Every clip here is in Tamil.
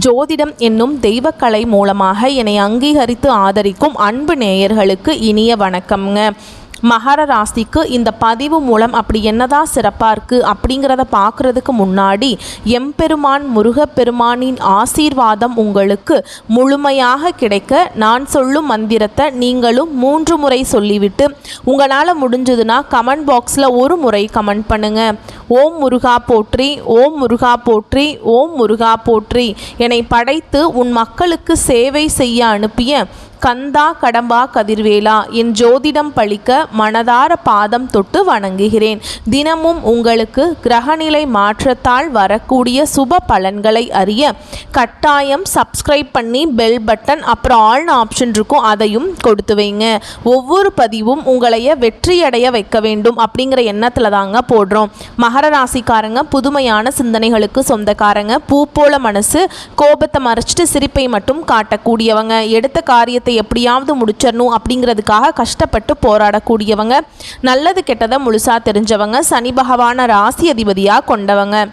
ஜோதிடம் என்னும் தெய்வக்கலை மூலமாக என்னை அங்கீகரித்து ஆதரிக்கும் அன்பு நேயர்களுக்கு இனிய வணக்கம்ங்க. மகர ராசிக்கு இந்த பதிவு மூலம் அப்படி என்னதான் சிறப்பாக இருக்குது அப்படிங்கிறத பார்க்குறதுக்கு முன்னாடி எம்பெருமான் முருகப்பெருமானின் ஆசீர்வாதம் உங்களுக்கு முழுமையாக கிடைக்க நான் சொல்லும் மந்திரத்தை நீங்களும் 3 முறை சொல்லிவிட்டு உங்களால் முடிஞ்சதுன்னா கமெண்ட் பாக்ஸில் ஒரு முறை கமெண்ட் பண்ணுங்கள். ஓம் முருகா போற்றி, ஓம் முருகா போற்றி, ஓம் முருகா போற்றி. என்னை படைத்து உன் மக்களுக்கு சேவை செய்ய அனுப்பிய கந்தா கடம்பா கதிர்வேலா, என் ஜோதிடம் பழிக்க மனதார பாதம் தொட்டு வணங்குகிறேன். தினமும் உங்களுக்கு கிரகநிலை மாற்றத்தால் வரக்கூடிய சுப பலன்களை அறிய கட்டாயம் சப்ஸ்கிரைப் பண்ணி பெல் பட்டன் அப்புறம் ஆல்னு ஆப்ஷன் இருக்கும், அதையும் கொடுத்து வைங்க. ஒவ்வொரு பதிவும் உங்களைய வெற்றியடைய வைக்க வேண்டும் அப்படிங்கிற எண்ணத்தில் தாங்க போடுறோம். மகர ராசிக்காரங்க புதுமையான சிந்தனைகளுக்கு சொந்தக்காரங்க. பூ போல மனசு, கோபத்தை மறைச்சிட்டு சிரிப்பை மட்டும் காட்டக்கூடியவங்க. எடுத்த காரியத்தை எப்படியாவது முடிச்சிடணும் அப்படிங்கிறதுக்காக கஷ்டப்பட்டு போராடக்கூடியவங்க. நல்லது கெட்டதை முழுசா தெரிஞ்சவங்க. சனி பகவான ராசி அதிபதியாக கொண்டவங்க.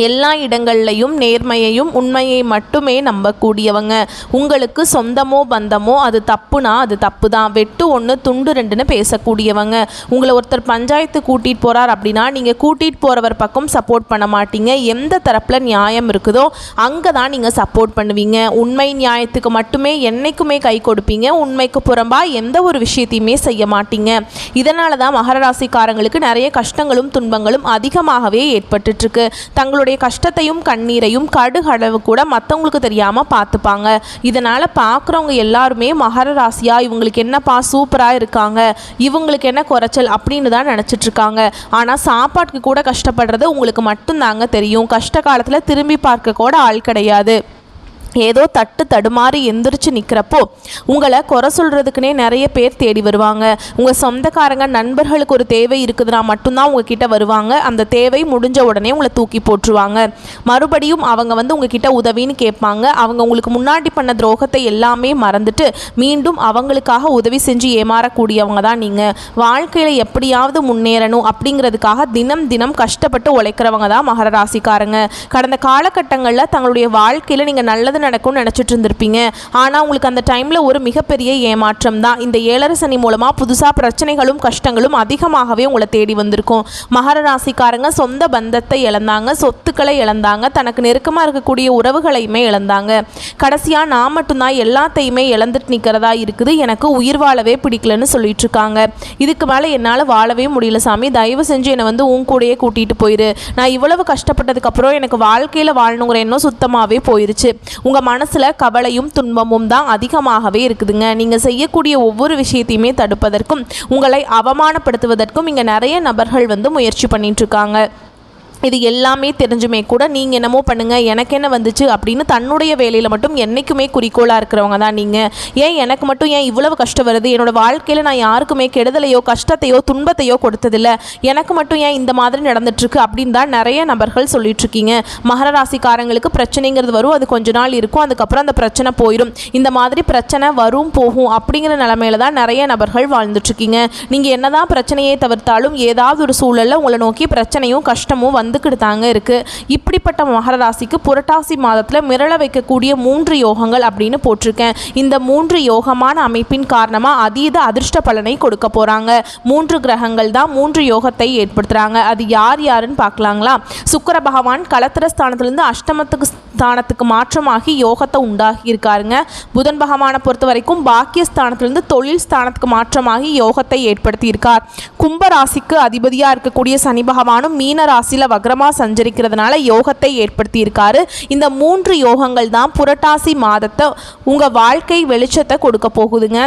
எல்லா இடங்கள்லையும் நேர்மையையும் உண்மையை மட்டுமே நம்பக்கூடியவங்க. உங்களுக்கு சொந்தமோ பந்தமோ அது தப்புனா அது தப்பு தான், வெட்டு 1 துண்டு 2ன்னு பேசக்கூடியவங்க. உங்களை ஒருத்தர் பஞ்சாயத்து கூட்டிகிட்டு போகிறார் அப்படின்னா நீங்கள் கூட்டிகிட்டு போகிறவர் பக்கம் சப்போர்ட் பண்ண மாட்டீங்க. எந்த தரப்பில் நியாயம் இருக்குதோ அங்கே தான் நீங்கள் சப்போர்ட் பண்ணுவீங்க. உண்மை நியாயத்துக்கு மட்டுமே என்றைக்குமே கை கொடுப்பீங்க. உண்மைக்கு புறம்பாக எந்த ஒரு விஷயத்தையுமே செய்ய மாட்டீங்க. இதனால தான் மகர ராசிக்காரங்களுக்கு நிறைய கஷ்டங்களும் துன்பங்களும் அதிகமாகவே ஏற்பட்டுருக்கு. தங்களுடைய கஷ்டத்தையும் கண்ணீரையும் கடுகளவு கூட மற்றவங்களுக்கு தெரியாமல் பார்த்துப்பாங்க. இதனால் பார்க்குறவங்க எல்லாருமே மகர ராசியா இவங்களுக்கு என்னப்பா சூப்பராக இருக்காங்க, இவங்களுக்கு என்ன குறைச்சல் அப்படின்னு தான் நினச்சிட்ருக்காங்க. ஆனால் சாப்பாட்டுக்கு கூட கஷ்டப்படுறது உங்களுக்கு மட்டும்தாங்க தெரியும். கஷ்ட காலத்தில் திரும்பி பார்க்க கூட ஆள் கிடையாது. ஏதோ தட்டு தடுமாறி எந்திரிச்சு நிற்கிறப்போ உங்களை குறை சொல்கிறதுக்குனே நிறைய பேர் தேடி வருவாங்க. உங்கள் சொந்தக்காரங்க நண்பர்களுக்கு ஒரு தேவை இருக்குதுன்னா மட்டும்தான் உங்ககிட்ட வருவாங்க. அந்த தேவை முடிஞ்ச உடனே உங்களை தூக்கி போட்டுருவாங்க. மறுபடியும் அவங்க உங்ககிட்ட உதவின்னு கேட்பாங்க. அவங்க உங்களுக்கு முன்னாடி பண்ண துரோகத்தை எல்லாமே மறந்துட்டு மீண்டும் அவங்களுக்காக உதவி செஞ்சு ஏமாறக்கூடியவங்க தான் நீங்கள். வாழ்க்கையில் எப்படியாவது முன்னேறணும் அப்படிங்கிறதுக்காக தினம் தினம் கஷ்டப்பட்டு உழைக்கிறவங்க தான் மகர ராசிக்காரங்க. கடந்த காலகட்டங்களில் தங்களுடைய வாழ்க்கையில் நீங்கள் நல்லது நடக்கும்னு நினச்சிட்டு இருந்திருப்பீங்க. ஆனால் உங்களுக்கு அந்த டைமில் ஒரு மிகப்பெரிய ஏமாற்றம் தான். இந்த 7 சனி மூலமாக புதுசாக பிரச்சனைகளும் கஷ்டங்களும் அதிகமாகவே உங்களை தேடி வந்திருக்கும். மகர ராசிக்காரங்க சொந்த பந்தத்தை இழந்தாங்க, சொத்துக்களை இழந்தாங்க, தனக்கு நெருக்கமாக இருக்கக்கூடிய உறவுகளையுமே இழந்தாங்க. கடைசியாக நான் மட்டும்தான் எல்லாத்தையுமே இழந்துட்டு நிற்கிறதா இருக்குது, எனக்கு உயிர் வாழவே பிடிக்கலன்னு சொல்லிட்டு இருக்காங்க. இதுக்கு மேலே என்னால் வாழவே முடியல சாமி, தயவு செஞ்சு என்னை உன் கூடையே கூட்டிகிட்டு போயிரு. நான் இவ்வளவு கஷ்டப்பட்டதுக்கப்புறம் எனக்கு வாழ்க்கையில் வாழணுங்கிற எண்ணம் சுத்தமாகவே போயிருச்சு. உங்கள் மனசில் கவலையும் துன்பமும் தான் அதிகமாகவே இருக்குதுங்க. நீங்கள் செய்யக்கூடிய ஒவ்வொரு விஷயத்தையுமே தடுப்பதற்கும் உங்களை அவமானப்படுத்துவதற்கும் இங்கே நிறைய நபர்கள் முயற்சி பண்ணிட்டுருக்காங்க. இது எல்லாமே தெரிஞ்சுமே கூட நீங்கள் என்னமோ பண்ணுங்கள், எனக்கு என்ன வந்துச்சு அப்படின்னு தன்னுடைய வேலையில் மட்டும் என்றைக்குமே குறிக்கோளாக இருக்கிறவங்க தான் நீங்கள். ஏன் எனக்கு மட்டும் ஏன் இவ்வளவு கஷ்டம் வருது, என்னோடய வாழ்க்கையில் நான் யாருக்குமே கெடுதலையோ கஷ்டத்தையோ துன்பத்தையோ கொடுத்ததில்லை, எனக்கு மட்டும் ஏன் இந்த மாதிரி நடந்துட்டுருக்கு அப்படின்னு தான் நிறைய நபர்கள் சொல்லிட்டுருக்கீங்க. மகர ராசிக்காரங்களுக்கு பிரச்சனைங்கிறது வரும், அது கொஞ்ச நாள் இருக்கும், அதுக்கப்புறம் அந்த பிரச்சனை போயிடும். இந்த மாதிரி பிரச்சனை வரும் போகும் அப்படிங்கிற நிலைமையில தான் நிறைய நபர்கள் வாழ்ந்துட்டுருக்கீங்க. நீங்கள் என்னதான் பிரச்சனையை தவிர்த்தாலும் ஏதாவது ஒரு சூழலில் உங்களை நோக்கி பிரச்சனையும் கஷ்டமும் தாங்க இருக்கு. இப்படிப்பட்ட மகர ராசிக்கு புரட்டாசி மாதத்தில் மிரள வைக்கக்கூடிய 3 யோகங்கள் அப்படின்னு போட்டிருக்கேன். இந்த 3 யோகமான அமைப்பின் காரணமாக அதீத அதிர்ஷ்ட பலனை கொடுக்க போறாங்க. 3 கிரகங்கள் தான் 3 யோகத்தை ஏற்படுத்துறாங்க. அது யார் யாருன்னு பார்க்கலாங்களா? சுக்கிர பகவான் களத்திர ஸ்தானத்திலிருந்து அஷ்டமத்துக்கு ஸ்தானத்துக்கு மாற்றமாகி யோகத்தை உண்டாகி இருக்காருங்க. புதன் பகவானை பொறுத்த வரைக்கும் பாக்கிய ஸ்தானத்திலிருந்து தொழில் ஸ்தானத்துக்கு மாற்றமாகி யோகத்தை ஏற்படுத்தி இருக்கார். கும்ப ராசிக்கு அதிபதியாக இருக்கக்கூடிய சனி பகவானும் மீன ராசியில் வக்ரமா சஞ்சரிக்கிறதுனால யோகத்தை ஏற்படுத்தி இருக்காரு. இந்த 3 யோகங்கள் தான் புரட்டாசி மாதத்தை உங்க வாழ்க்கை வெளிச்சத்தை கொடுக்க போகுதுங்க.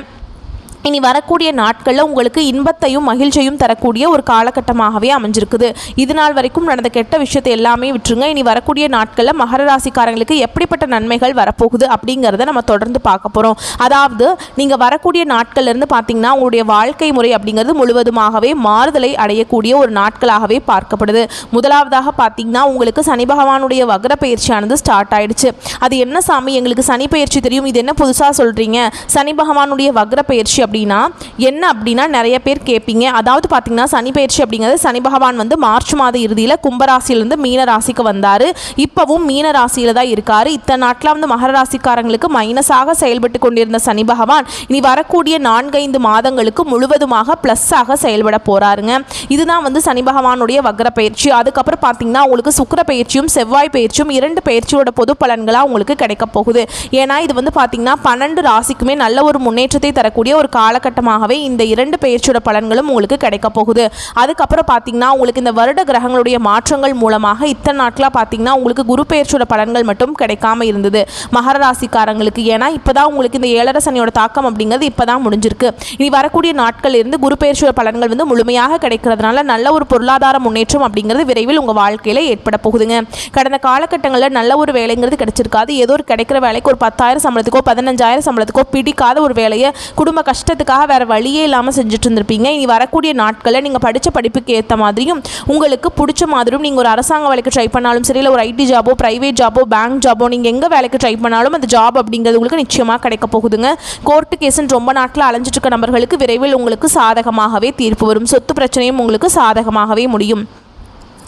இனி வரக்கூடிய நாட்களில் உங்களுக்கு இன்பத்தையும் மகிழ்ச்சியும் தரக்கூடிய ஒரு காலகட்டமாகவே அமைஞ்சிருக்குது. இது நாள் வரைக்கும் நடந்த கெட்ட விஷயத்தை எல்லாமே விட்டுருங்க. இனி வரக்கூடிய நாட்களில் மகர ராசிக்காரங்களுக்கு எப்படிப்பட்ட நன்மைகள் வரப்போகுது அப்படிங்கிறத நம்ம தொடர்ந்து பார்க்க போகிறோம். அதாவது நீங்கள் வரக்கூடிய நாட்கள்லேருந்து பார்த்தீங்கன்னா உங்களுடைய வாழ்க்கை முறை அப்படிங்கிறது முழுவதுமாகவே மாறுதலை அடையக்கூடிய ஒரு நாட்களாகவே பார்க்கப்படுது. முதலாவதாக பார்த்தீங்கன்னா உங்களுக்கு சனி பகவானுடைய வக்ர பயிற்சியானது ஸ்டார்ட் ஆயிடுச்சு. அது என்ன சாமி, எங்களுக்கு சனி பயிற்சி தெரியும், இது என்ன புதுசாக சொல்கிறீங்க, சனி பகவானுடைய வக்ர பயிற்சி அப்படின்னா நிறைய பேர் கேட்பீங்க. அதாவது பார்த்தீங்கன்னா சனி பயிற்சி அப்படிங்கிறது சனி பகவான் வந்து மார்ச் மாத இறுதியில் கும்பராசியிலிருந்து மீன ராசிக்கு வந்தார். இப்போவும் மீன ராசியில் தான் இருக்கார். இத்தனை நாட்டில் வந்து மகர ராசிக்காரங்களுக்கு மைனஸாக செயல்பட்டு கொண்டிருந்த சனி பகவான் இனி வரக்கூடிய 4-5 மாதங்களுக்கு முழுவதுமாக ப்ளஸ்ஸாக செயல்பட போகிறாருங்க. இதுதான் வந்து சனி பகவானுடைய வக்ர பயிற்சி. அதுக்கப்புறம் பார்த்தீங்கன்னா உங்களுக்கு சுக்கிர பயிற்சியும் செவ்வாய் பயிற்சியும் 2 பயிற்சியோட பொது பலன்களாக உங்களுக்கு கிடைக்க போகுது. ஏன்னா இது வந்து பார்த்தீங்கன்னா 12 ராசிக்குமே நல்ல ஒரு முன்னேற்றத்தை தரக்கூடிய ஒரு காலகட்டமாகவே இந்த 2 பயிற்சியோட பலன்களும் உங்களுக்கு கிடைக்க போகுது. அதுக்கப்புறம் பார்த்தீங்கன்னா உங்களுக்கு இந்த வருட கிரகங்களுடைய மாற்றங்கள் மூலமாக இத்தனை நாட்களாக பார்த்தீங்கன்னா உங்களுக்கு குரு பயிற்சியோட பலன்கள் மட்டும் கிடைக்காம இருந்தது மகர ராசிக்காரங்களுக்கு. ஏன்னா இப்போதான் உங்களுக்கு இந்த 7 சனியோட தாக்கம் அப்படிங்கிறது இப்போதான் முடிஞ்சிருக்கு. இனி வரக்கூடிய நாட்கள் இருந்து குரு பயிற்சியோட பலன்கள் வந்து முழுமையாக கிடைக்கிறதுனால நல்ல ஒரு பொருளாதார முன்னேற்றம் அப்படிங்கிறது விரைவில் உங்கள் வாழ்க்கையில் ஏற்பட போகுதுங்க. கடந்த காலகட்டங்களில் நல்ல ஒரு வேலைங்கிறது கிடைச்சிருக்காது. ஏதோ ஒரு கிடைக்கிற வேலைக்கு ஒரு 10,000 சம்பளத்துக்கோ 15,000 சம்பளத்துக்கோ பிடிக்காத ஒரு வேலையை குடும்ப கஷ்டத்துக்காக வேறு வழியே இல்லாமல் செஞ்சுட்டு இருந்திருப்பீங்க. இனி வரக்கூடிய நாட்களில் நீங்கள் படித்த படிப்புக்கு ஏற்ற மாதிரியும் உங்களுக்கு பிடிச்ச மாதிரியும் நீங்கள் ஒரு அரசாங்க வேலைக்கு ட்ரை பண்ணாலும் சரி, இல்லை ஒரு ஐடி ஜாபோ, ப்ரைவேட் ஜாபோ, பேங்க் ஜாபோ, நீங்கள் எங்கே வேலைக்கு ட்ரை பண்ணாலும் அந்த ஜாப் அப்படிங்கிறது உங்களுக்கு நிச்சயமாக கிடைக்க போகுதுங்க. கோர்ட்டு கேஸுன்னு ரொம்ப நாட்கள் அலைஞ்சிட்டு இருக்க நபர்களுக்கு விரைவில் உங்களுக்கு சாதகமாகவே தீர்ப்பு வரும். சொத்து பிரச்சனையும் உங்களுக்கு சாதகமாகவே முடியும்.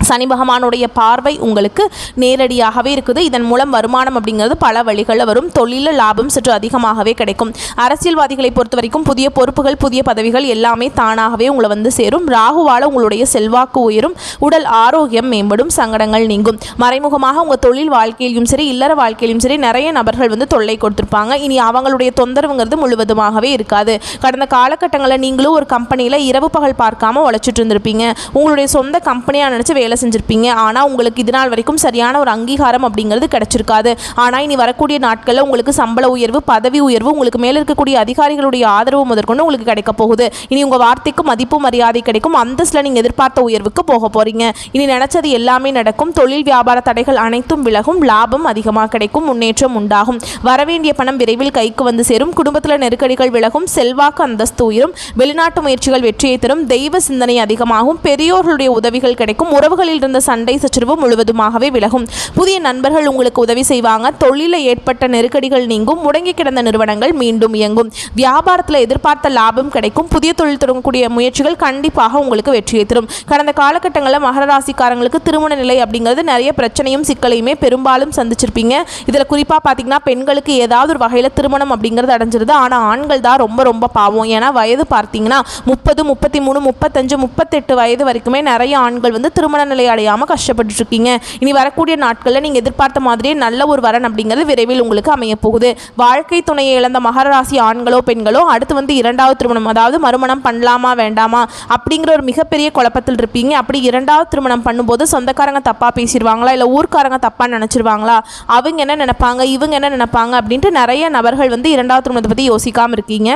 சனி பகவானுடைய பார்வை உங்களுக்கு நேரடியாகவே இருக்குது. இதன் மூலம் வருமானம் அப்படிங்கிறது பல வழிகளில் வரும். தொழிலில் லாபம் சற்று அதிகமாகவே கிடைக்கும். அரசியல்வாதிகளை பொறுத்த வரைக்கும் புதிய பொறுப்புகள், புதிய பதவிகள் எல்லாமே தானாகவே உங்களை வந்து சேரும். ராகுவால் உங்களுடைய செல்வாக்கு உயரும். உடல் ஆரோக்கியம் மேம்படும். சங்கடங்கள் நீங்கும். மறைமுகமாக உங்கள் தொழில் வாழ்க்கையிலும் சரி, இல்லற வாழ்க்கையிலும் சரி நிறைய நபர்கள் வந்து தொல்லை கொடுத்துருப்பாங்க. இனி அவங்களுடைய தொந்தரவுங்கிறது முழுவதுமாகவே இருக்காது. கடந்த காலகட்டங்களில் நீங்களும் ஒரு கம்பெனியில் இரவு பகல் பார்க்காம உழைச்சிட்டு இருந்திருப்பீங்க. உங்களுடைய சொந்த கம்பெனியாக நினச்சி வேலை செஞ்சிருப்பீங்க. ஆனால் உங்களுக்கு இது நாள் வரைக்கும் சரியான ஒரு அங்கீகாரம் அப்படிங்கிறது கிடைச்சிருக்காது. ஆனால் இனி வரக்கூடிய நாட்களில் உங்களுக்கு சம்பள உயர்வு, பதவி உயர்வு, உங்களுக்கு மேலே இருக்கக்கூடிய அதிகாரிகளுடைய ஆதரவு முதற்கொண்டு உங்களுக்கு கிடைக்க போகுது. இனி உங்கள் வார்த்தைக்கு மதிப்பு மரியாதை கிடைக்கும். அந்தஸ்தில் நீங்கள் எதிர்பார்த்த உயர்வுக்கு போக போறீங்க. இனி நினைச்சது எல்லாமே நடக்கும். தொழில் வியாபார தடைகள் அனைத்தும் விலகும். லாபம் அதிகமாக கிடைக்கும். முன்னேற்றம் உண்டாகும். வரவேண்டிய பணம் விரைவில் கைக்கு வந்து சேரும். குடும்பத்தில் நெருக்கடிகள் விலகும். செல்வாக்கு அந்தஸ்து உயரும். வெளிநாட்டு முயற்சிகள் வெற்றியை தரும். தெய்வ சிந்தனை அதிகமாகும். பெரியோர்களுடைய உதவிகள் கிடைக்கும். உறவுகளில் இருந்த சண்டை சச்சரவு முழுவதுமாகவே விலகும். புதிய நண்பர்கள் உங்களுக்கு உதவி செய்வாங்க. தொழிலில் ஏற்பட்ட நெருக்கடிகள் நீங்கும். முடங்கி கிடந்த நிறுவனங்கள் மீண்டும் இயங்கும். வியாபாரத்தில் எதிர்பார்த்த லாபம் கிடைக்கும். புதிய தொழில் தொடங்கக்கூடிய முயற்சிகள் கண்டிப்பாக உங்களுக்கு வெற்றியை தரும். கடந்த காலகட்டங்களில் மகர ராசிக்காரங்களுக்கு திருமண நிலை அப்படிங்கிறது நிறைய பிரச்சனையும் சிக்கலையுமே பெரும்பாலும் சந்திச்சிருப்பீங்க. இதில் குறிப்பாக பார்த்தீங்கன்னா பெண்களுக்கு ஏதாவது ஒரு வகையில் திருமணம் அப்படிங்கிறது அடைஞ்சிருது. ஆனால் ஆண்கள் தான் ரொம்ப ரொம்ப பாவம். ஏன்னா வயது பார்த்தீங்கன்னா 30, 33, 35, 38 வயது வரைக்குமே நிறைய ஆண்கள் வந்து திருமண நிலை அடையாமல் கஷ்டப்பட்டு இருக்கீங்க. இனி வரக்கூடிய நாட்களில் நீங்கள் எதிர்பார்த்த மாதிரியே நல்ல ஒரு வரன் அப்படிங்கிறது விரைவில் உங்களுக்கு அமைய போகுது. வாழ்க்கை துணையை இழந்த மகர ராசி ஆண்களோ பெண்களோ அடுத்து வந்து 2வது திருமணம், அதாவது மறுமணம் பண்ணலாமா வேண்டாமா அப்படிங்கிற ஒரு மிகப்பெரிய குழப்பத்தில் இருப்பீங்க. அப்படி 2வது திருமணம் பண்ணும்போது சொந்தக்காரங்க தப்பாக பேசிடுவாங்களா, இல்லை ஊர்க்காரங்க தப்பாக நினச்சிருவாங்களா, அவங்க என்ன நினைப்பாங்க, இவங்க என்ன நினைப்பாங்க அப்படின்ட்டு நிறைய நபர்கள் வந்து 2வது திருமணத்தை பற்றி யோசிக்காமல் இருக்கீங்க.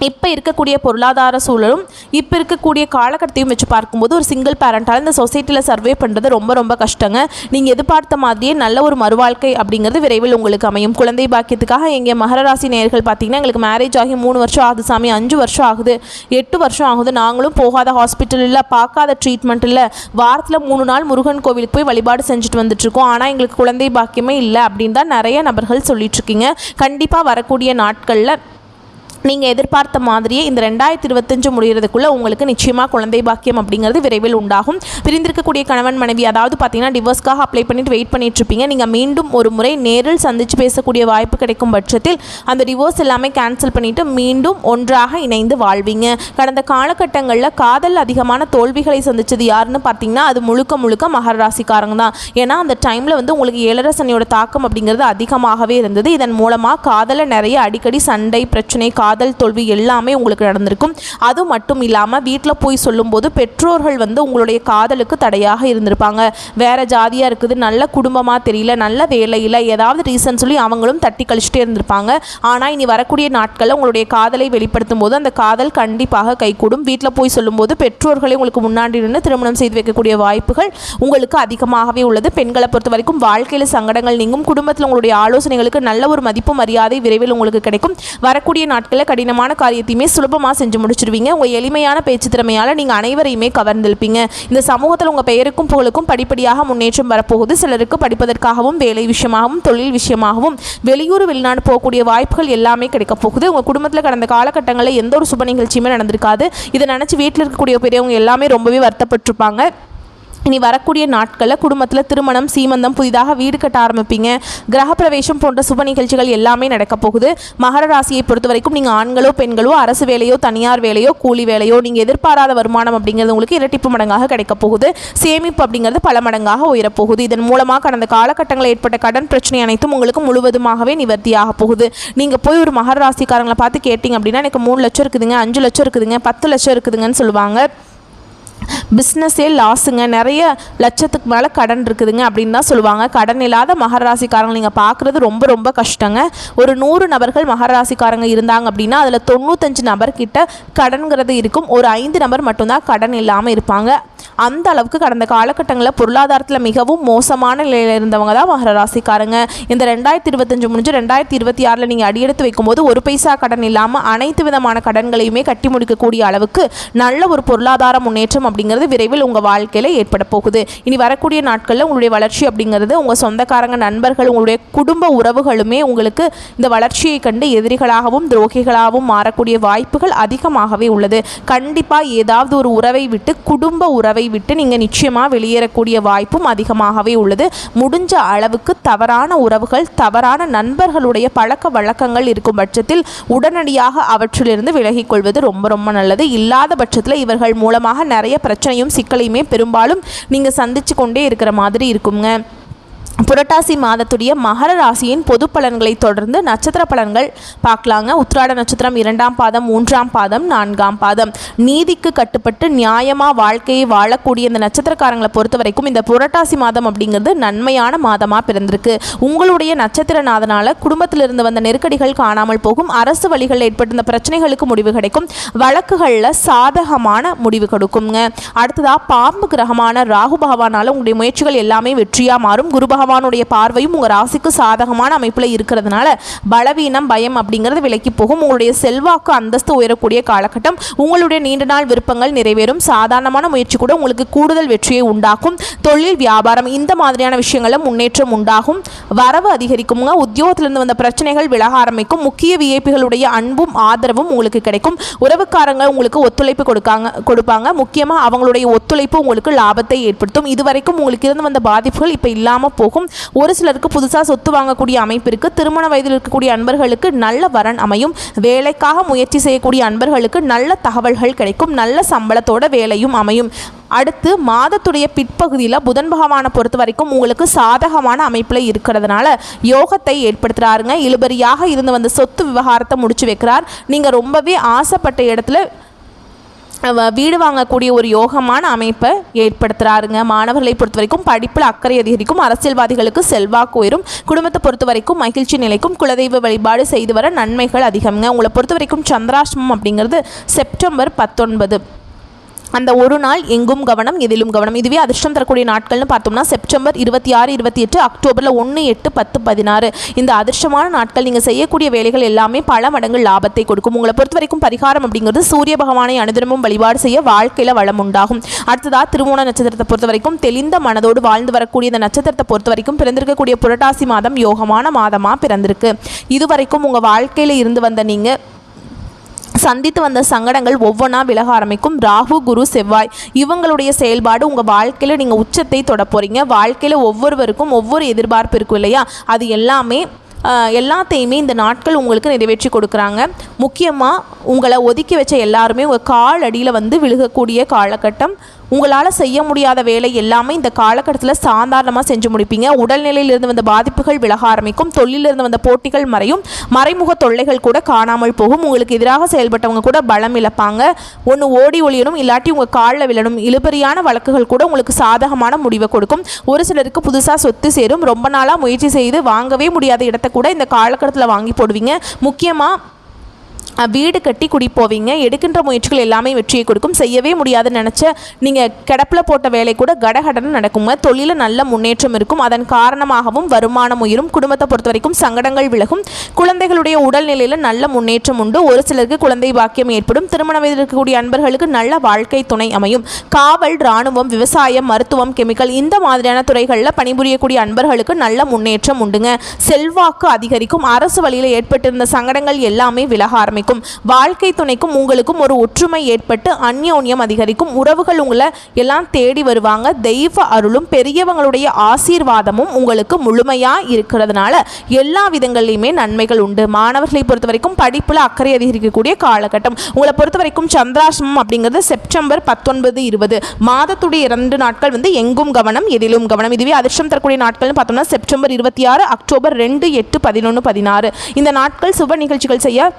இப்போ இருக்கக்கூடிய பொருளாதார சூழலும் இப்போ இருக்கக்கூடிய காலகட்டத்தையும் வச்சு பார்க்கும்போது ஒரு சிங்கிள் பேரண்டால் இந்த சொசைட்டியில் சர்வே பண்ணுறது ரொம்ப ரொம்ப கஷ்டங்க. நீங்கள் எதிர்பார்த்த மாதிரியே நல்ல ஒரு மறுவாழ்க்கை அப்படிங்கிறது விரைவில் உங்களுக்கு அமையும். குழந்தை பாக்கியத்துக்காக எங்கள் மகர ராசி நேயர்கள் பார்த்தீங்கன்னா எங்களுக்கு மேரேஜ் ஆகி 3 வருஷம் ஆகுது சாமி, 5 வருஷம் ஆகுது, 8 வருஷம் ஆகுது, நாங்களும் போகாத ஹாஸ்பிட்டல் இல்லை, பார்க்காத ட்ரீட்மெண்ட் இல்லை, வாரத்தில் 3 நாள் முருகன் கோவிலுக்கு போய் வழிபாடு செஞ்சுட்டு வந்துட்டுருக்கோம், ஆனால் எங்களுக்கு குழந்தை பாக்கியமே இல்லை அப்படின்னு தான் நிறைய நபர்கள் சொல்லிட்டுருக்கீங்க. கண்டிப்பாக வரக்கூடிய நாட்களில் நீங்கள் எதிர்பார்த்த மாதிரியே இந்த 2025 முடிகிறதுக்குள்ளே உங்களுக்கு நிச்சயமாக குழந்தை பாக்கியம் அப்படிங்கிறது விரைவில் உண்டாகும். பிரிந்திருக்கக்கூடிய கணவன் மனைவி அதாவது பார்த்தீங்கன்னா டிவோர்ஸ்க்காக அப்ளை பண்ணிட்டு வெயிட் பண்ணிட்டு இருப்பீங்க. நீங்கள் மீண்டும் ஒரு முறை நேரில் சந்தித்து பேசக்கூடிய வாய்ப்பு கிடைக்கும் பட்சத்தில் அந்த டிவோர்ஸ் எல்லாமே கேன்சல் பண்ணிவிட்டு மீண்டும் ஒன்றாக இணைந்து வாழ்வீங்க. கடந்த காலகட்டங்களில் காதல் அதிகமான தோல்விகளை சந்தித்தது யாருன்னு பார்த்தீங்கன்னா அது முழுக்க முழுக்க மகர ராசிக்காரங்க தான். ஏன்னா அந்த டைமில் வந்து உங்களுக்கு 7 சனியோட தாக்கம் அப்படிங்கிறது அதிகமாகவே இருந்தது. இதன் மூலமாக காதலில் நிறைய அடிக்கடி சண்டை பிரச்சனை, காதல் தோல்வி எல்லாமே உங்களுக்கு நடந்திருக்கும். அது மட்டும் இல்லாமல் வீட்டில் போய் சொல்லும்போது பெற்றோர்கள் வந்து உங்களுடைய காதலுக்கு தடையாக இருந்திருப்பாங்க. வேற ஜாதியாக இருக்குது, நல்ல குடும்பமாக தெரியல, நல்ல வேலையில் ஏதாவது ரீசன் சொல்லி அவங்களும் தட்டி கழிச்சிட்டே இருந்திருப்பாங்க. ஆனால் இனி வரக்கூடிய நாட்களில் உங்களுடைய காதலை வெளிப்படுத்தும் போது அந்த காதல் கண்டிப்பாக கைகூடும். வீட்டில் போய் சொல்லும்போது பெற்றோர்களை உங்களுக்கு முன்னாடி நின்று திருமணம் செய்து வைக்கக்கூடிய வாய்ப்புகள் உங்களுக்கு அதிகமாகவே உள்ளது. பெண்களை பொறுத்த வரைக்கும் வாழ்க்கையில் சங்கடங்கள் நீங்கும். குடும்பத்தில் உங்களுடைய ஆலோசனைகளுக்கு நல்ல ஒரு மதிப்பு மரியாதை விரைவில் உங்களுக்கு கிடைக்கும். வரக்கூடிய நாட்கள் நாட்களில் கடினமான காரியத்தையுமே சுலபமாக செஞ்சு முடிச்சிருவீங்க. உங்கள் எளிமையான பேச்சு திறமையால் நீங்கள் அனைவரையுமே கவர்ந்திருப்பீங்க. இந்த சமூகத்தில் உங்கள் பெயருக்கும் புகழுக்கும் படிப்படியாக முன்னேற்றம் வரப்போகுது. சிலருக்கு படிப்பதற்காகவும் வேலை விஷயமாகவும் தொழில் விஷயமாகவும் வெளியூர் வெளிநாடு போகக்கூடிய வாய்ப்புகள் எல்லாமே கிடைக்க போகுது. உங்கள் குடும்பத்தில் கடந்த காலகட்டங்களில் எந்த ஒரு சுப நிகழ்ச்சியுமே நடந்திருக்காது. இதை நினச்சி வீட்டில் இருக்கக்கூடிய பெரியவங்க எல்லாமே ரொம்பவே வருத்தப்பட்டிருப்பாங்க. இனி வரக்கூடிய நாட்களில் குடும்பத்தில் திருமணம், சீமந்தம், புதிதாக வீடு கட்ட ஆரம்பிப்பீங்க. கிரகப்பிரவேசம் போன்ற சுப நிகழ்ச்சிகள் எல்லாமே நடக்க போகுது. மகர ராசியை பொறுத்த வரைக்கும் நீங்கள் ஆண்களோ பெண்களோ அரசு வேலையோ தனியார் வேலையோ கூலி வேலையோ நீங்கள் எதிர்பாராத வருமானம் அப்படிங்கிறது உங்களுக்கு இரட்டிப்பு மடங்காக கிடைக்க போகுது. சேமிப்பு அப்படிங்கிறது பல மடங்காக உயரப்போகுது. இதன் மூலமாக கடந்த காலகட்டங்களில் ஏற்பட்ட கடன் பிரச்சனை அனைத்தும் உங்களுக்கு முழுவதுமாகவே நிவர்த்தியாக போகுது. நீங்கள் போய் ஒரு மகர ராசிக்காரங்களை பார்த்து கேட்டிங்க அப்படின்னா எனக்கு 3 லட்சம் இருக்குதுங்க, 5 லட்சம் இருக்குதுங்க, 10 லட்சம் இருக்குதுங்கன்னு சொல்லுவாங்க. பிஸ்னஸே லாஸுங்க, நிறைய லட்சத்துக்கு மேலே கடன் இருக்குதுங்க அப்படின்னு தான் சொல்லுவாங்க. கடன் இல்லாத மகர ராசிக்காரங்க நீங்கள் பார்க்குறது ரொம்ப ரொம்ப கஷ்டங்க. ஒரு 100 நபர்கள் மகர ராசிக்காரங்க இருந்தாங்க அப்படின்னா அதில் 95 நபர்கிட்ட கடன்கிறது இருக்கும். ஒரு 5 நபர் மட்டும்தான் கடன் இல்லாமல் இருப்பாங்க. அந்த அளவுக்கு கடந்த காலகட்டங்களில் பொருளாதாரத்தில் மிகவும் மோசமான நிலையில் இருந்தவங்க தான் மகர ராசிக்காரங்க. இந்த 2025 முடிஞ்சு 2026 நீங்கள் அடியெடுத்து வைக்கும்போது ஒரு பைசா கடன் இல்லாமல் அனைத்து விதமான கடன்களையுமே கட்டி முடிக்கக்கூடிய அளவுக்கு நல்ல ஒரு பொருளாதார முன்னேற்றம் அப்படிங்கிறது விரைவில் உங்கள் வாழ்க்கையில் ஏற்பட போகுது. இனி வரக்கூடிய நாட்களில் உங்களுடைய வளர்ச்சி அப்படிங்கிறது உங்கள் சொந்தக்காரங்க, நண்பர்கள், உங்களுடைய குடும்ப உறவுகளுமே உங்களுக்கு இந்த வளர்ச்சியை கண்டு எதிரிகளாகவும் துரோகிகளாகவும் மாறக்கூடிய வாய்ப்புகள் அதிகமாகவே உள்ளது. கண்டிப்பாக ஏதாவது ஒரு உறவை விட்டு, குடும்ப உறவை விட்டு நீங்கள் நிச்சயமாக வெளியேறக்கூடிய வாய்ப்பும் அதிகமாகவே உள்ளது. முடிஞ்ச அளவுக்கு தவறான உறவுகள், தவறான நண்பர்களுடைய பழக்க வழக்கங்கள் இருக்கும் பட்சத்தில் உடனடியாக அவற்றிலிருந்து விலகிக் கொள்வது ரொம்ப ரொம்ப நல்லது. இல்லாத பட்சத்தில் இவர்கள் மூலமாக நிறைய பிரச்சனையும் சிக்கலையுமே பெரும்பாலும் நீங்கள் சந்திச்சு கொண்டே இருக்கிற மாதிரி இருக்குங்க. புரட்டாசி மாதத்துடைய மகர ராசியின் பொது பலன்களை தொடர்ந்து நட்சத்திர பலன்கள் பார்க்கலாங்க. உத்திராட நட்சத்திரம் 2ஆம் பாதம், 3ஆம் பாதம், 4ஆம் பாதம். நீதிக்கு கட்டுப்பட்டு நியாயமாக வாழ்க்கையை வாழக்கூடிய இந்த நட்சத்திரக்காரங்களை பொறுத்த வரைக்கும் இந்த புரட்டாசி மாதம் அப்படிங்கிறது நன்மையான மாதமாக பிறந்திருக்கு. உங்களுடைய நட்சத்திரநாதனால் குடும்பத்திலிருந்து வந்த நெருக்கடிகள் காணாமல் போகும். அரசு வழிகளில் ஏற்பட்ட பிரச்சனைகளுக்கு முடிவு கிடைக்கும். வழக்குகளில் சாதகமான முடிவு கொடுக்குங்க. அடுத்ததாக பாம்பு கிரகமான ராகு பகவானால் உங்களுடைய முயற்சிகள் எல்லாமே வெற்றியாக மாறும். குரு பகவானுடைய பார்வையும் உங்கள் ராசிக்கு சாதகமான அமைப்பில் இருக்கிறதுனால பலவீனம், பயம் அப்படிங்கிறது விலக்கி போகும். உங்களுடைய செல்வாக்கு, அந்தஸ்து உயரக்கூடிய காலகட்டம். உங்களுடைய நீண்ட நாள் விருப்பங்கள் நிறைவேறும். சாதாரணமான முயற்சி கூட உங்களுக்கு கூடுதல் வெற்றியை உண்டாக்கும். தொழில், வியாபாரம் இந்த மாதிரியான விஷயங்களில் முன்னேற்றம் உண்டாகும். வரவு அதிகரிக்குங்க. உத்தியோகத்திலிருந்து வந்த பிரச்சனைகள் விலக ஆரம்பிக்கும். முக்கிய விஐபிகளுடைய அன்பும் ஆதரவும் உங்களுக்கு கிடைக்கும். உறவுக்காரங்க உங்களுக்கு ஒத்துழைப்பு கொடுப்பாங்க. முக்கியமாக அவங்களுடைய ஒத்துழைப்பு உங்களுக்கு லாபத்தை ஏற்படுத்தும். இதுவரைக்கும் உங்களுக்கு இருந்து வந்த பாதிப்புகள் இப்போ இல்லாமல் போகும். ஒரு சிலருக்கு புதுசாக சொத்து வாங்கக்கூடிய அமைப்பிற்கு, திருமண வயதில் இருக்கக்கூடிய அன்பர்களுக்கு நல்ல வரன் அமையும். வேலைக்காக முயற்சி செய்யக்கூடிய அன்பர்களுக்கு நல்ல தகவல்கள் கிடைக்கும். நல்ல சம்பளத்தோட வேலையும் அமையும். அடுத்து மாதத்துடைய பிற்பகுதியில் புதன் பகவானை பொறுத்த வரைக்கும் உங்களுக்கு சாதகமான அமைப்பில் இருக்கிறதுனால யோகத்தை ஏற்படுத்துகிறாருங்க. இழுபறியாக இருந்து வந்த சொத்து விவகாரத்தை முடிச்சு வைக்கிறார். நீங்கள் ரொம்பவே ஆசைப்பட்ட இடத்துல வீடு வாங்கக்கூடிய ஒரு யோகமான அமைப்பை ஏற்படுத்துகிறாருங்க. மாணவர்களை பொறுத்த வரைக்கும் படிப்பில் அக்கறை அதிகரிக்கும். அரசியல்வாதிகளுக்கு செல்வாக்கு உயரும். குடும்பத்தை பொறுத்த வரைக்கும் மகிழ்ச்சி நிலைக்கும். குலதெய்வ வழிபாடு செய்து வர நன்மைகள் அதிகம்ங்க. உங்களை பொறுத்த வரைக்கும் சந்திராஷ்டமம் அப்படிங்கிறது செப்டம்பர் 19. அந்த ஒரு நாள் எங்கும் கவனம், எதிலும் கவனம். இதுவே அதிர்ஷ்டம் தரக்கூடிய நாட்கள்னு பார்த்தோம்னா செப்டம்பர் 26, 28, அக்டோபரில் 1, 8, 10, 16. இந்த அதிர்ஷ்டமான நாட்கள் நீங்கள் செய்யக்கூடிய வேலைகள் எல்லாமே பல மடங்கு லாபத்தை கொடுக்கும். உங்களை பொறுத்த வரைக்கும் பரிகாரம் அப்படிங்கிறது சூரிய பகவானை அனுதினமும் வழிபாடு செய்ய வாழ்க்கையில் வளம் உண்டாகும். அடுத்ததாக திருவோண நட்சத்திரத்தை பொறுத்த வரைக்கும் தெளிந்த மனதோடு வாழ்ந்து வரக்கூடிய இந்த நட்சத்திரத்தை பொறுத்த வரைக்கும் பிறந்திருக்கக்கூடிய புரட்டாசி மாதம் யோகமான மாதமாக பிறந்திருக்கு. இதுவரைக்கும் உங்கள் வாழ்க்கையில் இருந்து வந்த நீங்கள் சந்தித்து வந்த சங்கடங்கள் ஒவ்வொன்றா விலக ஆரம்பிக்கும். ராகு, குரு, செவ்வாய் இவங்களுடைய செயல்பாடு உங்கள் வாழ்க்கையில் நீங்கள் உச்சத்தை தொட போகிறீங்க. வாழ்க்கையில் ஒவ்வொருவருக்கும் ஒவ்வொரு எதிர்பார்ப்பு இருக்கும் இல்லையா, அது எல்லாத்தையுமே இந்த நாட்கள் உங்களுக்கு நிறைவேற்றி கொடுக்குறாங்க. முக்கியமாக உங்களை ஒதுக்கி வச்ச எல்லாருமே உங்கள் கால் அடியில் வந்து விழுகக்கூடிய காலகட்டம். உங்களால் செய்ய முடியாத வேலை எல்லாமே இந்த காலகட்டத்தில் சாதாரணமாக செஞ்சு முடிப்பீங்க. உடல்நிலையிலிருந்து வந்த பாதிப்புகள் விலக ஆரம்பிக்கும். தொழிலிருந்து வந்த போட்டிகள் மறையும். மறைமுக தொல்லைகள் கூட காணாமல் போகும். உங்களுக்கு எதிராக செயல்பட்டவங்க கூட பலம் இழப்பாங்க. ஒன்று ஓடி ஒளியணும், இல்லாட்டி உங்கள் காலில் விழணும். இழுபறியான வழக்குகள் கூட உங்களுக்கு சாதகமான முடிவை கொடுக்கும். ஒரு சிலருக்கு புதுசாக சொத்து சேரும். ரொம்ப நாளாக முயற்சி செய்து வாங்கவே முடியாத இடத்த கூட இந்த காலகட்டத்தில் வாங்கி போடுவீங்க. முக்கியமாக வீடு கட்டி குடி போவீங்க. எடுக்கின்ற முயற்சிகள் எல்லாமே வெற்றியை கொடுக்கும். செய்யவே முடியாதுன்னு நினச்ச நீங்கள் கிடப்பில் போட்ட வேலை கூட கடகடன்னு நடக்குங்க. தொழிலில் நல்ல முன்னேற்றம் இருக்கும். அதன் காரணமாகவும் வருமானம் உயரும். குடும்பத்தை பொறுத்த வரைக்கும் சங்கடங்கள் விலகும். குழந்தைகளுடைய உடல்நிலையில் நல்ல முன்னேற்றம் உண்டு. ஒரு சிலருக்கு குழந்தை பாக்கியம் ஏற்படும். திருமண வயதில் இருக்கக்கூடிய அன்பர்களுக்கு நல்ல வாழ்க்கை துணை அமையும். காவல், இராணுவம், விவசாயம், மருத்துவம், கெமிக்கல் இந்த மாதிரியான துறைகளில் பணிபுரியக்கூடிய அன்பர்களுக்கு நல்ல முன்னேற்றம் உண்டுங்க. செல்வாக்கு அதிகரிக்கும். அரசு வழியில் ஏற்பட்டிருந்த சங்கடங்கள் எல்லாமே விலக ஆரம்பிக்கும். வாழ்க்கை துணைக்கும் உங்களுக்கும் ஒரு ஒற்றுமை ஏற்பட்டு அந்யோன்யம் அதிகரிக்கும். உறவுகள் உங்களை எல்லாம் தேடி வருவாங்க. தெய்வ அருளும் பெரியவங்களுடைய ஆசீர்வாதமும் உங்களுக்கு முழுமையா இருக்கிறதுனால எல்லா விதங்கள்லையுமே நன்மைகள் உண்டு. மாணவர்களை பொறுத்த வரைக்கும் படிப்புல அக்கறை அதிகரிக்கக்கூடிய காலகட்டம். உங்களை பொறுத்த வரைக்கும் சந்திராசிரமம் அப்படிங்கிறது செப்டம்பர் 19, 20 மாதத்துடைய 2 நாட்கள் எங்கும் கவனம் எதிலும் கவனம். இதுவே அதிர்ஷ்டம் தரக்கூடிய நாட்கள்னு பார்த்தோம்னா செப்டம்பர் 26, அக்டோபர் 2, 8, 11, 16 இந்த நாட்கள் சுப நிகழ்ச்சிகள் செய்ய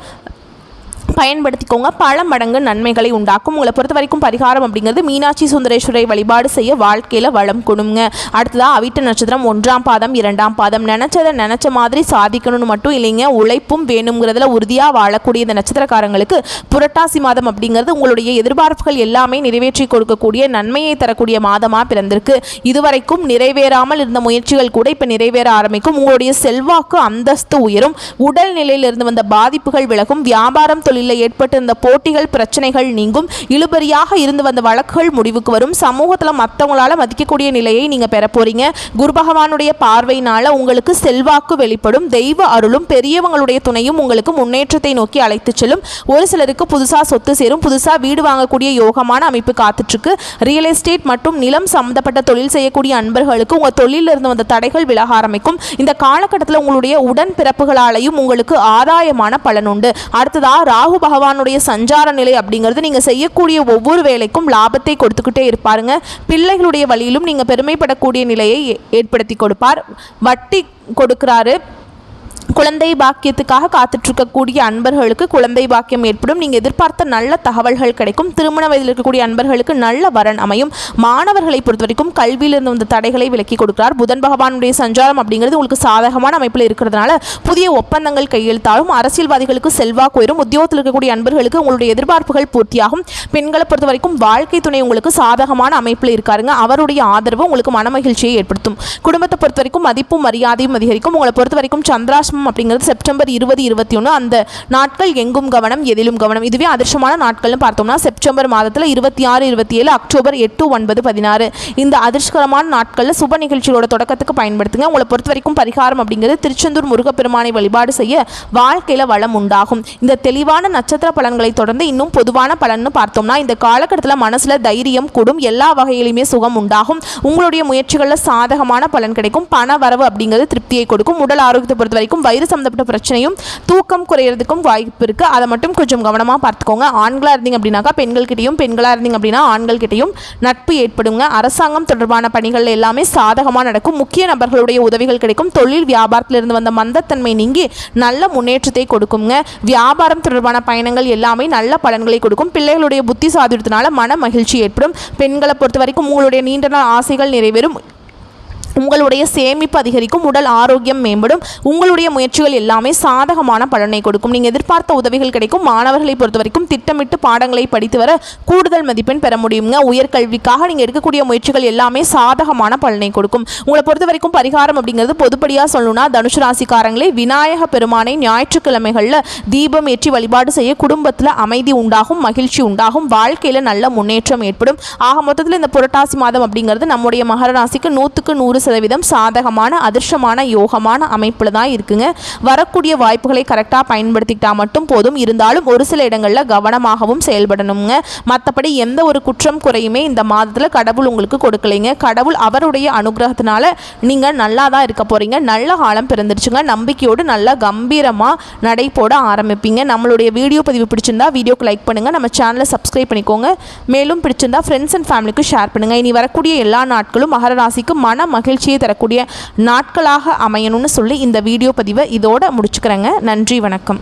பயன்படுத்திக்கோங்க. பல மடங்கு நன்மைகளை உண்டாக்கும். உங்களை பொறுத்த வரைக்கும் பரிகாரம் அப்படிங்கிறது மீனாட்சி சுந்தரேஸ்வரை வழிபாடு செய்ய வாழ்க்கையில் வளம் கொடுங்க. அடுத்ததாக அவிட்ட நட்சத்திரம் 1ஆம் பாதம் 2ஆம் பாதம். நினச்சதை நினச்ச மாதிரி சாதிக்கணும்னு மட்டும் இல்லைங்க, உழைப்பும் வேணுங்கிறதுல உறுதியாக வாழக்கூடிய இந்த நட்சத்திரக்காரங்களுக்கு புரட்டாசி மாதம் அப்படிங்கிறது உங்களுடைய எதிர்பார்ப்புகள் எல்லாமே நிறைவேற்றி கொடுக்கக்கூடிய நன்மையை தரக்கூடிய மாதமாக பிறந்திருக்கு. இதுவரைக்கும் நிறைவேறாமல் இருந்த முயற்சிகள் கூட இப்போ நிறைவேற ஆரம்பிக்கும். உங்களுடைய செல்வாக்கு அந்தஸ்து உயரும். உடல்நிலையிலிருந்து வந்த பாதிப்புகள் விலகும். வியாபாரம் தொழில் ஏற்பட்டிருந்த போட்டிகள் பிரச்சனைகள் நீங்கும். இழுபறியாக இருந்து வந்த வழக்குகள் முடிவுக்கு வரும். சமூகத்தில் மற்றவங்களால மதிக்கக்கூடிய நிலையை நீங்க பெற போறீங்க. குரு பகவானுடைய பார்வையினால உங்களுக்கு செல்வாக்கு வெளிப்படும். தெய்வ அருளும் பெரியவங்களுடைய துணையும் உங்களுக்கு முன்னேற்றத்தை நோக்கி அழைத்து செல்லும். ஒரு சிலருக்கு புதுசா சொத்து சேரும். புதுசா வீடு வாங்கக்கூடிய யோகமான அமைப்பு காத்துட்டு இருக்கு. ரியல் எஸ்டேட் மற்றும் நிலம் சம்பந்தப்பட்ட தொழில் செய்யக்கூடிய அன்பர்களுக்கு உங்க தொழிலில் இருந்து வந்த தடைகள் விலக ஆரம்பிக்கும். இந்த காலகட்டத்தில் உங்களுடைய உடன் பிறப்புகளாலையும் உங்களுக்கு ஆதாயமான பலன் உண்டு. அடுத்ததா ராகு பகவானுடைய சஞ்சார நிலை அப்படிங்கிறது நீங்க செய்யக்கூடிய ஒவ்வொரு வேலைக்கும் லாபத்தை கொடுத்துக்கிட்டே இருப்பாருங்க. பிள்ளைகளுடைய வழியிலும் நீங்க பெருமைப்படக்கூடிய நிலையை ஏற்படுத்தி கொடுப்பார். வட்டி கொடுக்கிறாரு. குழந்தை பாக்கியத்துக்காக காத்துட்ருக்கக்கூடிய அன்பர்களுக்கு குழந்தை பாக்கியம் ஏற்படும். நீங்கள் எதிர்பார்த்த நல்ல தகவல்கள் கிடைக்கும். திருமண வயதில் இருக்கக்கூடிய அன்பர்களுக்கு நல்ல வரன் அமையும். மாணவர்களை பொறுத்த வரைக்கும் கல்வியிலிருந்து வந்த தடைகளை விலக்கி கொடுக்கிறார். புதன் பகவானுடைய சஞ்சாரம் அப்படிங்கிறது உங்களுக்கு சாதகமான அமைப்பில் இருக்கிறதுனால புதிய ஒப்பந்தங்கள் கையெழுத்தாகும். அரசியல்வாதிகளுக்கு செல்வாக்கு உயரும். உத்தியோகத்தில் இருக்கக்கூடிய அன்பர்களுக்கு உங்களுடைய எதிர்பார்ப்புகள் பூர்த்தியாகும். பெண்களை பொறுத்த வரைக்கும் வாழ்க்கை துணை உங்களுக்கு சாதகமான அமைப்பில் இருக்காருங்க. அவருடைய ஆதரவு உங்களுக்கு மனமகிழ்ச்சியை ஏற்படுத்தும். குடும்பத்தை பொறுத்த வரைக்கும் மதிப்பும் மரியாதையும் அதிகரிக்கும். உங்களை பொறுத்த வரைக்கும் சந்திராசிரமம் அப்படிங்கிறது செப்டம்பர் 20, 21 அந்த நாட்கள் எங்கும் கவனம் எதிலும் கவனம். இதுவே அதிர்ஷ்டமான நாட்கள்னு பார்த்தோம்னா செப்டம்பர் மாதத்தில் 26, 27, அக்டோபர் 8, 9, 16 இந்த அதிர்ஷ்டகரமான நாட்களில் சுப நிகழ்ச்சிகளோட தொடக்கத்துக்கு பயன்படுத்துங்க. உங்களை பொறுத்த வரைக்கும் பரிகாரம் அப்படிங்கிறது திருச்செந்தூர் முருகப்பெருமானை வழிபாடு செய்ய வாழ்க்கையில் வளம் உண்டாகும். இந்த தெளிவான நட்சத்திர பலன்களை தொடர்ந்து இன்னும் பொதுவான பலன்னு பார்த்தோம்னா இந்த காலகட்டத்தில் மனசுல தைரியம் கூடும். எல்லா வகையிலுமே சுகம் உண்டாகும். உங்களுடைய முயற்சிகளில் சாதகமான பலன் கிடைக்கும். பண வரவு அப்படிங்கிறது திருப்தியை கொடுக்கும். உடல் ஆரோக்கியத்தை பொறுத்த வரைக்கும் வயிறு சம்பந்தப்பட்ட பிரச்சனையும் தூக்கம் குறையிறதுக்கும் வாய்ப்பு இருக்கு. அதை மட்டும் கொஞ்சம் கவனமா பார்த்துக்கோங்க. ஆண்களா இருந்தீங்க அப்படின்னாக்கா பெண்கள் கிட்டையும், பெண்களா இருந்தீங்க அப்படின்னா ஆண்கள் கிட்டையும் நட்பு ஏற்படுங்க. அரசாங்கம் தொடர்பான பணிகள் எல்லாமே சாதகமாக நடக்கும். முக்கிய நபர்களுடைய உதவிகள் கிடைக்கும். தொழில் வியாபாரத்தில் இருந்து வந்த மந்தத்தன்மை நீங்கி நல்ல முன்னேற்றத்தை கொடுக்குங்க. வியாபாரம் தொடர்பான பயணங்கள் எல்லாமே நல்ல பலன்களை கொடுக்கும். பிள்ளைகளுடைய புத்தி சாதுரியத்தினால மன மகிழ்ச்சி ஏற்படும். பெண்களை பொறுத்த வரைக்கும் உங்களுடைய நீண்ட நாள் ஆசைகள் நிறைவேறும். உங்களுடைய சேமிப்பு அதிகரிக்கும். உடல் ஆரோக்கியம் மேம்படும். உங்களுடைய முயற்சிகள் எல்லாமே சாதகமான பலனை கொடுக்கும். நீங்கள் எதிர்பார்த்த உதவிகள் கிடைக்கும். மாணவர்களை பொறுத்த வரைக்கும் திட்டமிட்டு பாடங்களை படித்து வர கூடுதல் மதிப்பெண் பெற முடியுங்க. உயர்கல்விக்காக நீங்கள் எடுக்கக்கூடிய முயற்சிகள் எல்லாமே சாதகமான பலனை கொடுக்கும். உங்களை பொறுத்த வரைக்கும் பரிகாரம் அப்படிங்கிறது பொதுப்படியாக சொல்லணும்னா தனுசு ராசிக்காரங்களே விநாயக பெருமானை ஞாயிற்றுக்கிழமைகளில் தீபம் ஏற்றி வழிபாடு செய்ய குடும்பத்தில் அமைதி உண்டாகும், மகிழ்ச்சி உண்டாகும், வாழ்க்கையில் நல்ல முன்னேற்றம் ஏற்படும். ஆக மொத்தத்தில் இந்த புரட்டாசி மாதம் அப்படிங்கிறது நம்முடைய மகர ராசிக்கு 100க்கு 100% சாதகமான அதிர்ஷ்டமான யோகமான அமைப்பில் தான் இருக்குங்க. வரக்கூடிய வாய்ப்புகளை கரெக்டாக பயன்படுத்திக்கிட்டா மட்டும் போதும். இருந்தாலும் ஒரு சில இடங்களில் கவனமாகவும் செயல்படணுங்க. மற்றபடி எந்த ஒரு குற்றம் குறையுமே இந்த மாதத்தில் கடவுள் உங்களுக்கு கொடுக்கலைங்க. கடவுள் அவருடைய அனுகிரகத்தினால நீங்கள் நல்லா தான் இருக்க போகிறீங்க. நல்ல காலம் பிறந்துருச்சுங்க. நம்பிக்கையோடு நல்லா கம்பீரமாக நடை போட ஆரம்பிப்பீங்க. நம்மளுடைய வீடியோ பதிவு பிடிச்சிருந்தா வீடியோக்கு லைக் பண்ணுங்கள். நம்ம சேனலை சப்ஸ்கிரைப் பண்ணிக்கோங்க. மேலும் பிடிச்சிருந்தா ஃப்ரெண்ட்ஸ் அண்ட் ஃபேமிலிக்கு ஷேர் பண்ணுங்கள். இனி வரக்கூடிய எல்லா நாட்களும் மகர ராசிக்கு மன மகிழ்ச்சியை தரக்கூடிய நாட்களாக அமையணும்னு சொல்லி இந்த வீடியோ பதிவை இதோட முடிச்சுக்கிறேங்க. நன்றி, வணக்கம்.